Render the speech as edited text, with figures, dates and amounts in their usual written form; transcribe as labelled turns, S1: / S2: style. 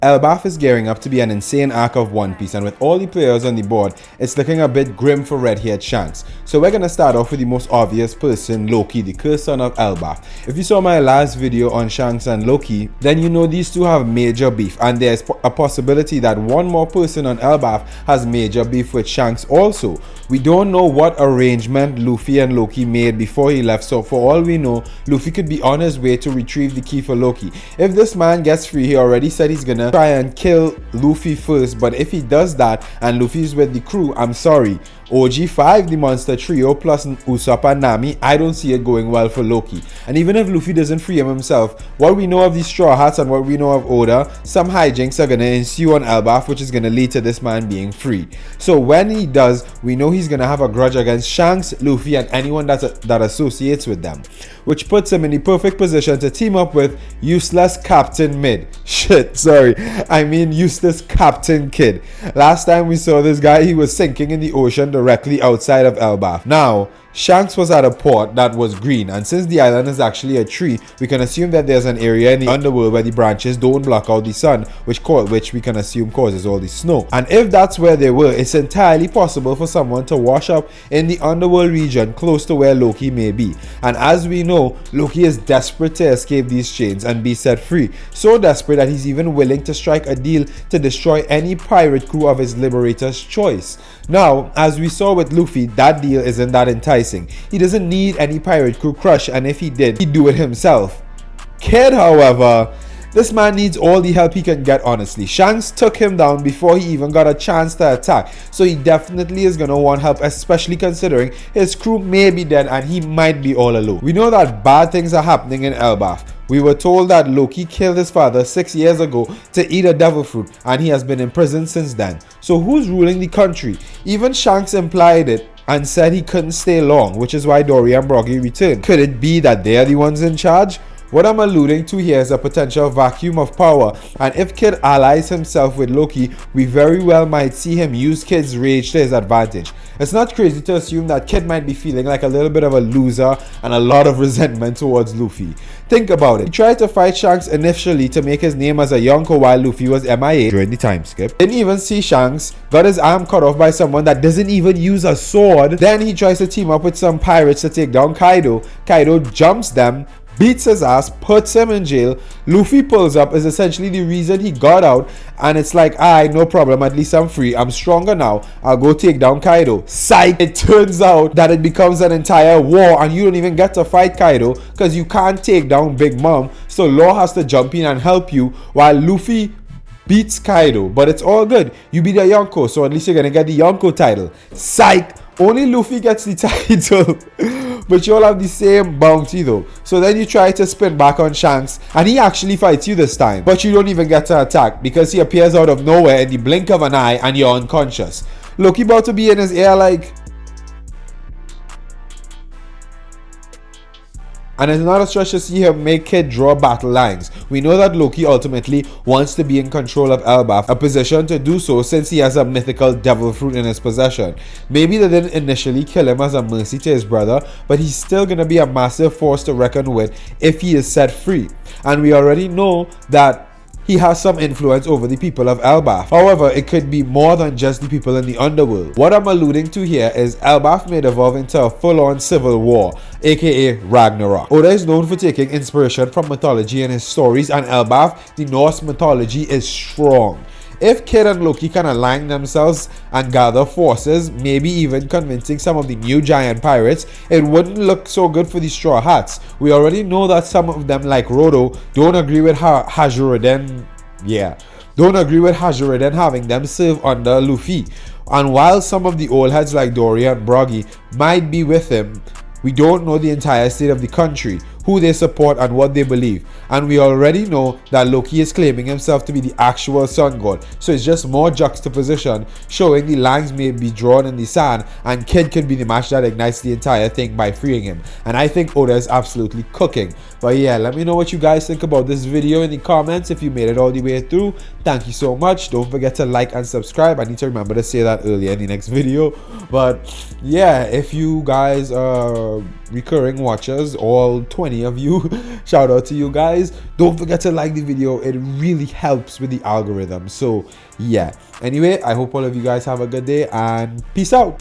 S1: Elbaf is gearing up to be an insane arc of One Piece, and with all the players on the board, it's looking a bit grim for red-haired Shanks. So we're gonna start off with the most obvious person, Loki, the cursed son of Elbaf. If you saw my last video on Shanks and Loki, then you know these two have major beef, and there's a possibility that one more person on Elbaf has major beef with Shanks also. We don't know what arrangement Luffy and Loki made before he left, so for all we know, Luffy could be on his way to retrieve the key for Loki. If this man gets free, he already said he's gonna try and kill Luffy first, but if he does that and Luffy's with the crew, I'm sorry, OG5, the monster trio plus Usopp and Nami, I don't see it going well for Loki. And even if Luffy doesn't free him himself, what we know of the Straw Hats and what we know of Oda, some hijinks are gonna ensue on Elbaf, which is gonna lead to this man being free. So when he does, we know he's gonna have a grudge against Shanks, Luffy, and anyone that associates with them, which puts him in the perfect position to team up with useless Captain Mid. I mean useless Captain Kid. Last time we saw this guy, he was sinking in the ocean directly outside of Elbaf. Now, Shanks was at a port that was green, and since the island is actually a tree, we can assume that there's an area in the underworld where the branches don't block out the sun, which we can assume causes all the snow. And if that's where they were, it's entirely possible for someone to wash up in the underworld region close to where Loki may be. And as we know, Loki is desperate to escape these chains and be set free, so desperate that he's even willing to strike a deal to destroy any pirate crew of his liberator's choice. Now, as we saw with Luffy, that deal isn't that enticing. He doesn't need any pirate crew crush, and if he did, he'd do it himself. Kid, however, this man needs all the help he can get, honestly. Shanks took him down before he even got a chance to attack, so he definitely is gonna want help, especially considering his crew may be dead and he might be all alone. We know that bad things are happening in Elbaf. We were told that Loki killed his father 6 years ago to eat a devil fruit, and he has been in prison since then. So who's ruling the country? Even Shanks implied it and said he couldn't stay long, which is why Dory and Broggy returned. Could it be that they're the ones in charge? What I'm alluding to here is a potential vacuum of power, and if Kid allies himself with Loki, we very well might see him use Kid's rage to his advantage. It's not crazy to assume that Kid might be feeling like a little bit of a loser and a lot of resentment towards Luffy. Think about it. He tried to fight Shanks initially to make his name as a Yonko while Luffy was MIA during the time skip. Didn't even see Shanks, got his arm cut off by someone that doesn't even use a sword. Then he tries to team up with some pirates to take down Kaido. Kaido jumps them, beats his ass, puts him in jail. Luffy pulls up, is essentially the reason he got out, and it's like, alright, no problem, at least I'm free, I'm stronger now, I'll go take down Kaido. Psych! It turns out that it becomes an entire war, and you don't even get to fight Kaido because you can't take down Big Mom, so Law has to jump in and help you while Luffy beats Kaido. But it's all good, you beat a Yonko, so at least you're gonna get the Yonko title. Psych! Only Luffy gets the title. But you all have the same bounty though. So then you try to spin back on Shanks, and he actually fights you this time. But you don't even get to attack because he appears out of nowhere in the blink of an eye and you're unconscious. Loki about to be in his ear like... And it's not a stretch to see him make Kid draw battle lines. We know that Loki ultimately wants to be in control of Elbaf, a position to do so since he has a mythical devil fruit in his possession. Maybe they didn't initially kill him as a mercy to his brother, but he's still gonna be a massive force to reckon with if he is set free. And we already know that he has some influence over the people of Elbaf. However, it could be more than just the people in the underworld. What I'm alluding to here is Elbaf may evolve into a full-on civil war, aka Ragnarok. Oda is known for taking inspiration from mythology in his stories, and Elbaf, the Norse mythology, is strong. If Kid and Loki can align themselves and gather forces, maybe even convincing some of the new giant pirates, it wouldn't look so good for the Straw Hats. We already know that some of them, like Rodo, don't agree with Hajuruden having them serve under Luffy. And while some of the old heads like Dory and Broggy might be with him, we don't know the entire state of the country, who they support and what they believe. And we already know that Loki is claiming himself to be the actual sun god, so it's just more juxtaposition showing the lines may be drawn in the sand, and Kid could be the match that ignites the entire thing by freeing him. And I think Oda is absolutely cooking. But yeah, let me know what you guys think about this video in the comments if you made it all the way through. Thank you so much. Don't forget to like and subscribe. I need to remember to say that earlier in the next video. But yeah, if you guys are recurring watchers, all 20 20 of you. Shout out to you guys. Don't forget to like the video. It really helps with the algorithm. So yeah, anyway, I hope all of you guys have a good day and peace out.